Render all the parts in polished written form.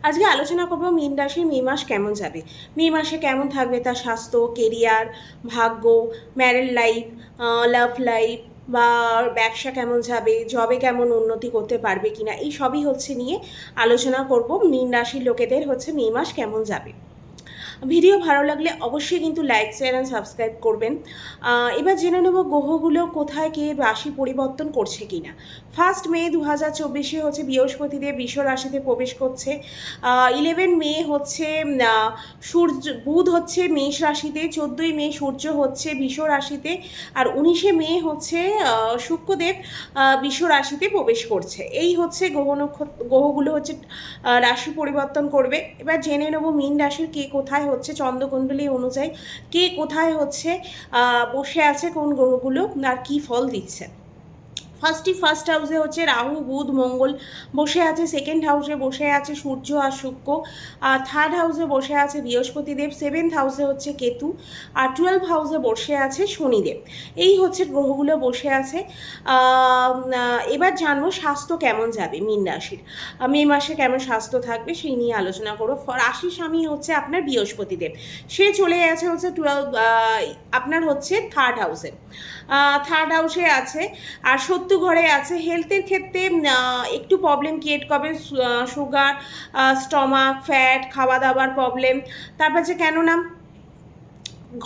আজকে আলোচনা করবো মীন রাশির মে মাস কেমন যাবে। মে মাসে কেমন থাকবে তার স্বাস্থ্য, কেরিয়ার, ভাগ্য, ম্যারেড লাইফ, লাভ লাইফ বা ব্যবসা কেমন যাবে, জবে কেমন উন্নতি করতে পারবে কিনা, এই সবই হচ্ছে নিয়ে আলোচনা করব। মীন রাশির লোকেদের হচ্ছে মে মাস কেমন যাবে। ভিডিও ভালো লাগলে অবশ্যই কিন্তু লাইক শেয়ার অ্যান্ড সাবস্ক্রাইব করবেন। এবার জেনে নেব গ্রহগুলো কোথায় কে রাশি পরিবর্তন করছে কিনা। 1 মে 2024 হচ্ছে বৃহস্পতিদেব বৃষ রাশিতে প্রবেশ করছে। 11 মে হচ্ছে সূর্য বুধ হচ্ছে মেষ রাশিতে, 14 মে সূর্য হচ্ছে বৃষ রাশিতে, আর 19 মে হচ্ছে শুক্রদেব বৃষ রাশিতে প্রবেশ করছে। এই হচ্ছে গ্রহগুলো হচ্ছে রাশি পরিবর্তন করবে। এবার জেনে নেব মীন রাশির কে কোথায় হচ্ছে চন্দ্রকুণ্ডলী অনুযায়ী কে কোথায় হচ্ছে বসে আছে, কোন গ্রহগুলো আর কি ফল দিচ্ছে। ফার্স্ট হাউসে হচ্ছে রাহু বুধ মঙ্গল বসে আছে, সেকেন্ড হাউসে বসে আছে সূর্য আর শুক্র, আর থার্ড হাউসে বসে আছে বৃহস্পতিদেব, 7th হাউসে হচ্ছে কেতু, আর 12th হাউসে বসে আছে শনিদেব। এই হচ্ছে গ্রহগুলো বসে আছে। এবার জানবো স্বাস্থ্য কেমন যাবে মীন রাশির, মে মাসে কেমন স্বাস্থ্য থাকবে সেই নিয়ে আলোচনা করবো। রাশি স্বামী হচ্ছে আপনার বৃহস্পতিদেব, সে চলে গেছে হচ্ছে আপনার হচ্ছে থার্ড হাউসে আছে, আর 70 ঘরে আছে। হেলথের ক্ষেত্রে একটু প্রবলেম ক্রিয়েট করবে, সুগার, স্টমাক, ফ্যাট, খাওয়া দাওয়ার প্রবলেম। তারপর যে কেননা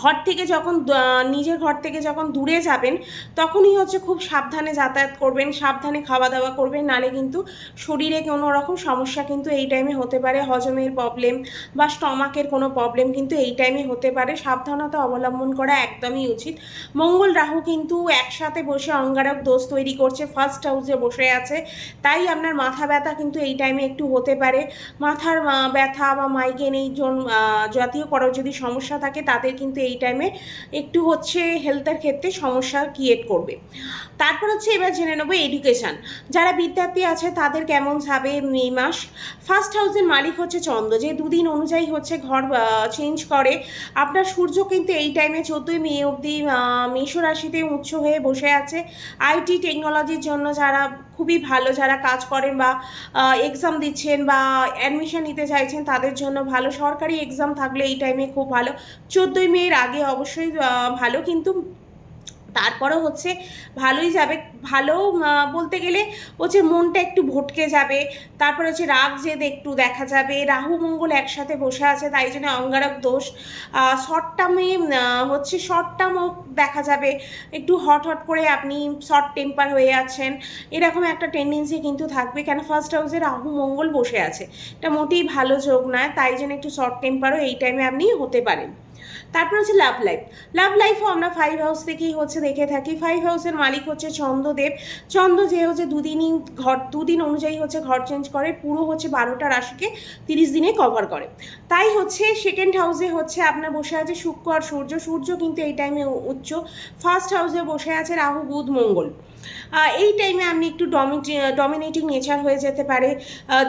ঘর থেকে যখন নিজের ঘর থেকে যখন দূরে যাবেন তখনই হচ্ছে খুব সাবধানে যাতায়াত করবেন, সাবধানে খাওয়া দাওয়া করবেন, নালে কিন্তু শরীরে কোনো রকম সমস্যা কিন্তু এই টাইমে হতে পারে। হজমের প্রবলেম বা স্টমাকের কোনো প্রবলেম কিন্তু এই টাইমে হতে পারে। সাবধানতা অবলম্বন করা একদমই উচিত। মঙ্গল রাহু কিন্তু একসাথে বসে অঙ্গারক দোষ তৈরি করছে, ফার্স্ট হাউসে বসে আছে, তাই আপনার মাথা ব্যথা কিন্তু এই টাইমে একটু হতে পারে। মাথার ব্যথা বা মাইগ্রেন এই জাতীয় করো যদি সমস্যা থাকে তাদের কিন্তু এই টাইমে একটু হচ্ছে হেলথের ক্ষেত্রে সমস্যা ক্রিয়েট করবে। তারপর হচ্ছে এবার জেনে নেবো এডুকেশান, যারা বিদ্যার্থী আছে তাদের কেমন যাবে মে মাস। ফার্স্ট হাউসের মালিক হচ্ছে চন্দ্র, যে দুদিন অনুযায়ী হচ্ছে ঘর চেঞ্জ করে। আপনার সূর্য কিন্তু এই টাইমে 14 মে অবধি মেষ রাশিতে উচ্চ হয়ে বসে আছে। আইটি টেকনোলজির জন্য যারা খুবই ভালো, যারা কাজ করেন বা এক্সাম দিচ্ছেন বা অ্যাডমিশন নিতে চাইছেন তাদের জন্য ভালো। সরকারি এক্সাম থাকলে এই টাইমে খুব ভালো। 14 মের আগে অবশ্যই ভালো, কিন্তু তারপরেও হচ্ছে ভালোই যাবে। ভালো বলতে গেলে হচ্ছে মনটা একটু ভটকে যাবে। তারপরে হচ্ছে রাগ জেদ একটু দেখা যাবে। রাহু মঙ্গল একসাথে বসে আছে, তাই জন্য অঙ্গারক দোষ। শর্ট টার্মে হচ্ছে শর্ট টার্মও দেখা যাবে, একটু হট করে আপনি শর্ট টেম্পার হয়ে আছেন, এরকম একটা টেন্ডেন্সি কিন্তু থাকবে। কেন ফার্স্ট হাউসে রাহু মঙ্গল বসে আছে, এটা মোটেই ভালো যোগ নয়, তাই জন্য একটু শর্ট টেম্পারও এই টাইমে আপনি হতে পারেন। তারপর হচ্ছে লাভ লাইফও আমরা 5 হাউস থেকেই হচ্ছে দেখে থাকি। 5 হাউসের মালিক হচ্ছে চন্দ্রদেব। চন্দ্র যে হচ্ছে দুদিন অনুযায়ী হচ্ছে ঘর চেঞ্জ করে, পুরো হচ্ছে 12টা রাশিকে 30 দিনে কভার করে। তাই হচ্ছে সেকেন্ড হাউসে হচ্ছে আপনার বসে আছে শুক্র আর সূর্য কিন্তু এই টাইমে উচ্চ। ফার্স্ট হাউসে বসে আছে রাহু বুধ মঙ্গল। এই টাইমে আপনি একটু ডমিনেটিং নেচার হয়ে যেতে পারে,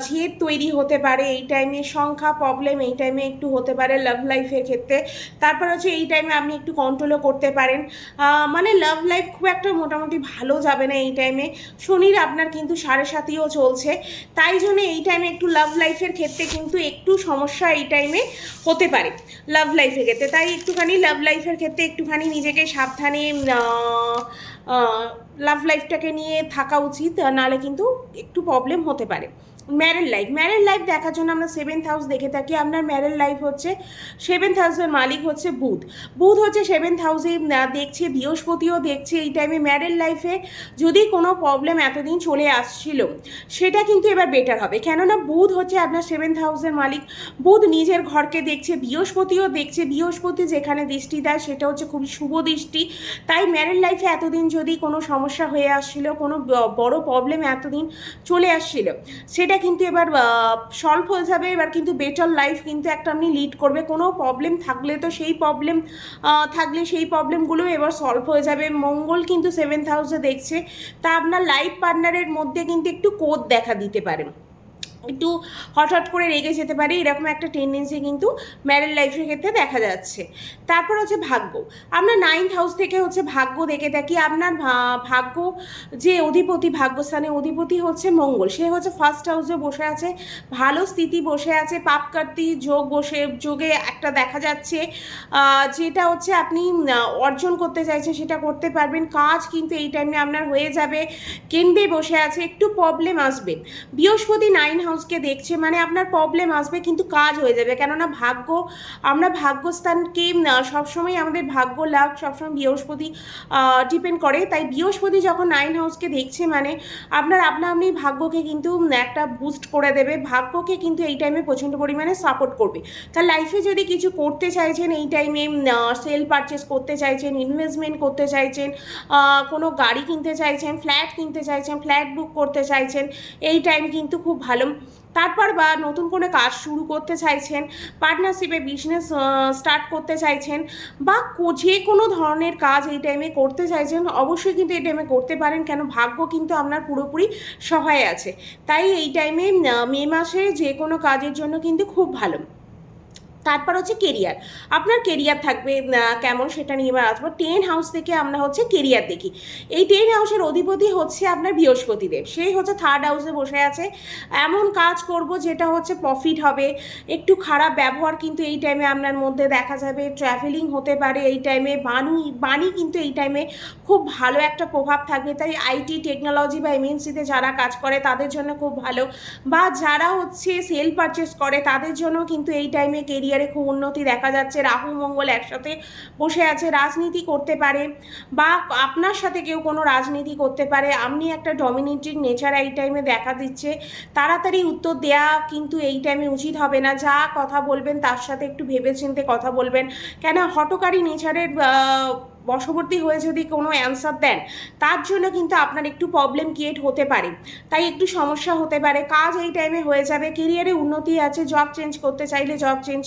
জেদ তৈরি হতে পারে এই টাইমে, সংখ্যা প্রবলেম এই টাইমে একটু হতে পারে লাভ লাইফের ক্ষেত্রে। তারপর হচ্ছে এই টাইমে আপনি একটু কন্ট্রোলও করতে পারেন। মানে লাভ লাইফ খুব একটা মোটামুটি ভালো যাবে না এই টাইমে। শনির আপনার কিন্তু 7.5ও চলছে, তাই জন্য এই টাইমে একটু লাভ লাইফের ক্ষেত্রে কিন্তু একটু সমস্যা এই টাইমে হতে পারে লাভ লাইফের ক্ষেত্রে। তাই একটুখানি লাভ লাইফের ক্ষেত্রে একটুখানি নিজেকে সাবধানে লাভ লাইফটাকে নিয়ে থাকা উচিত, নাহলে কিন্তু একটু প্রবলেম হতে পারে। ম্যারেড লাইফ দেখার জন্য আমরা 7th হাউস দেখে থাকি। আপনার ম্যারেড লাইফ হচ্ছে 7th হাউসের মালিক হচ্ছে বুধ হচ্ছে 7th হাউসে দেখছে, বৃহস্পতিও দেখছে। এই টাইমে ম্যারেড লাইফে যদি কোনো প্রবলেম এতদিন চলে আসছিল সেটা কিন্তু এবার বেটার হবে, কেননা বুধ হচ্ছে আপনার 7th হাউসের মালিক। বুধ নিজের ঘরকে দেখছে, বৃহস্পতিও দেখছে। বৃহস্পতি যেখানে দৃষ্টি দেয় সেটা হচ্ছে খুবই শুভ দৃষ্টি। তাই ম্যারেড লাইফে এতদিন যদি কোনো সমস্যা হয়ে আসছিল, কোনো বড় প্রবলেম এতদিন চলে আসছিল, সেটা কিন্তু এবার সলভ হয়ে যাবে। এবার কিন্তু বেটার লাইফ কিন্তু একটা আপনি লিড করবে। কোনো প্রবলেম থাকলে তো সেই প্রবলেমগুলো এবার সলভ হয়ে যাবে। মঙ্গল কিন্তু 7th হাউসে দেখছে, তা আপনার লাইফ পার্টনারের মধ্যে কিন্তু একটু কোদ দেখা দিতে পারে। একটু হঠাৎ করে রেগে যেতে পারে, এরকম একটা টেন্ডেন্সি কিন্তু ম্যারেড লাইফের ক্ষেত্রে দেখা যাচ্ছে। তারপর হচ্ছে ভাগ্য। আমরা 9th হাউস থেকে হচ্ছে ভাগ্য দেখে থাকি। আপনার ভাগ্য যে অধিপতি, ভাগ্যস্থানে অধিপতি হচ্ছে মঙ্গল, সে হচ্ছে ফার্স্ট হাউসে বসে আছে, ভালো স্থিতি বসে আছে, পাপকার্তি যোগ যোগে একটা দেখা যাচ্ছে, যেটা হচ্ছে আপনি অর্জন করতে চাইছেন সেটা করতে পারবেন। কাজ কিন্তু এই টাইমে আপনার হয়ে যাবে। কেন্দ্রে বসে আছে, একটু প্রবলেম আসবে। বৃহস্পতি 9 হাউসকে দেখছে, মানে আপনার প্রবলেম আসবে কিন্তু কাজ হয়ে যাবে, কেননা ভাগ্য, আমরা ভাগ্যস্থানকে সবসময় আমাদের ভাগ্য লাভ সবসময় বৃহস্পতি ডিপেন্ড করে। তাই বৃহস্পতি যখন 9 হাউসকে দেখছে মানে আপনার আপনি ভাগ্যকে কিন্তু একটা বুস্ট করে দেবে, ভাগ্যকে কিন্তু এই টাইমে প্রচণ্ড পরিমাণে সাপোর্ট করবে। তার লাইফে যদি কিছু করতে চাইছেন এই টাইমে, সেল পারচেস করতে চাইছেন, ইনভেস্টমেন্ট করতে চাইছেন, কোনো গাড়ি কিনতে চাইছেন, ফ্ল্যাট কিনতে চাইছেন, ফ্ল্যাট বুক করতে চাইছেন, এই টাইম কিন্তু খুব ভালো। তারপর বা নতুন কোনো কাজ শুরু করতে চাইছেন, পার্টনারশিপে বিজনেস স্টার্ট করতে চাইছেন, বা যে কোনো ধরনের কাজ এই টাইমে করতে চাইছেন, অবশ্যই কিন্তু এই টাইমে করতে পারেন, কেন ভাগ্য কিন্তু আপনার পুরোপুরি সহায় আছে। তাই এই টাইমে মে মাসে যে কোনো কাজের জন্য কিন্তু খুব ভালো। তারপর হচ্ছে কেরিয়ার, আপনার কেরিয়ার থাকবে কেমন সেটা নিয়ে এবার আসবো। 10 হাউস থেকে আমরা হচ্ছে কেরিয়ার দেখি। এই 10 হাউসের অধিপতি হচ্ছে আপনার বৃহস্পতিদেব, সেই হচ্ছে 3rd হাউসে বসে আছে। এমন কাজ করব যেটা হচ্ছে প্রফিট হবে। একটু খারাপ ব্যবহার কিন্তু এই টাইমে আপনার মধ্যে দেখা যাবে, ট্রাভেলিং হতে পারে এই টাইমে, বাণী কিন্তু এই টাইমে খুব ভালো একটা প্রভাব থাকবে। তাই আইটি, টেকনোলজি বা এমএনসিতে যারা কাজ করে তাদের জন্য খুব ভালো, বা যারা হচ্ছে সেল পারচেস করে তাদের জন্য কিন্তু এই টাইমে কেরিয়ারে খুব উন্নতি দেখা যাচ্ছে। রাহু মঙ্গল একসাথে বসে আছে, রাজনীতি করতে পারে, বা আপনার সাথে কেউ কোনো রাজনীতি করতে পারে, আপনি একটা ডমিনেটিং নেচার এই টাইমে দেখা দিচ্ছে। তাড়াতাড়ি উত্তর দেয়া কিন্তু এই টাইমে উচিত হবে না, যা কথা বলবেন তার সাথে একটু ভেবেচিন্তে কথা বলবেন, কেন হঠকারী নেচারের বশবর্তী হয়ে যদি কোনো অ্যান্সার দেন তার জন্য কিন্তু আপনার একটু প্রবলেম ক্রিয়েট হতে পারে, তাই একটু সমস্যা হতে পারে। কাজ এই টাইমে হয়ে যাবে, কেরিয়ারে উন্নতি আছে, জব চেঞ্জ করতে চাইলে জব চেঞ্জ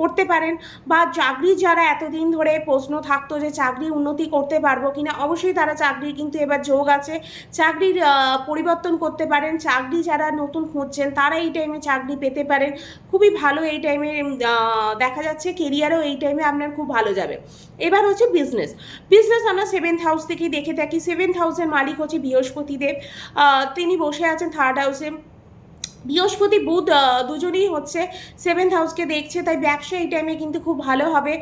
করতে পারেন, বা চাকরি যারা এতদিন ধরে প্রশ্ন থাকতো যে চাকরি উন্নতি করতে পারবো কিনা, অবশ্যই তারা চাকরির কিন্তু এবার যোগ আছে, চাকরির পরিবর্তন করতে পারেন। চাকরি যারা নতুন খুঁজছেন তারা এই টাইমে চাকরি পেতে পারেন, খুবই ভালো এই টাইমে দেখা যাচ্ছে। কেরিয়ারও এই টাইমে আপনার খুব ভালো যাবে। এবার হচ্ছে বিজনেস। আমরা 7th হাউস থেকেই দেখে থাকি। 7th হাউসের মালিক হচ্ছে বৃহস্পতিদেব, তিনি বসে আছেন 3rd হাউসে। বৃহস্পতি বুধ দুজনেই হচ্ছে 7th হাউসকে দেখছে, তাই ব্যবসা এই টাইমে কিন্তু খুব ভালো হবে,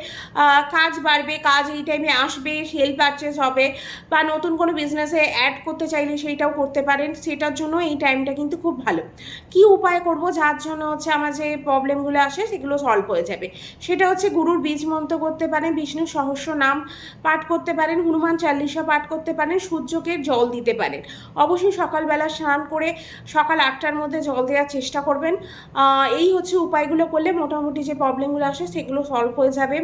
কাজ বাড়বে, কাজ এই টাইমে আসবে, সেল পারচেস হবে, বা নতুন কোনো বিজনেসে অ্যাড করতে চাইলে সেইটাও করতে পারেন, সেটার জন্য এই টাইমটা কিন্তু খুব ভালো। কি উপায় করব যার জন্য হচ্ছে আমার যে প্রবলেমগুলো আসে সেগুলো সলভ হয়ে যাবে, সেটা হচ্ছে গুরুর বীজ মন্ত্র করতে পারেন, বিষ্ণু সহস্র নাম পাঠ করতে পারেন, হনুমান চালিসা পাঠ করতে পারেন, সূর্যকে জল দিতে পারেন। অবশ্যই সকালবেলা স্নান করে সকাল 8টার মধ্যে জল দেওয়ার চেষ্টা করবেন। এই হচ্ছে উপায়গুলো করলে মোটামুটি যে প্রবলেমগুলো আসে সেগুলো সলভ হয়ে যাবে।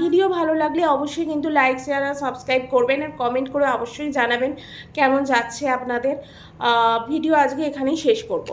ভিডিও ভালো লাগলে অবশ্যই কিন্তু লাইক, শেয়ার আর সাবস্ক্রাইব করবেন, আর কমেন্ট করে অবশ্যই জানাবেন কেমন যাচ্ছে আপনাদের। ভিডিও আজকে এখানেই শেষ করব।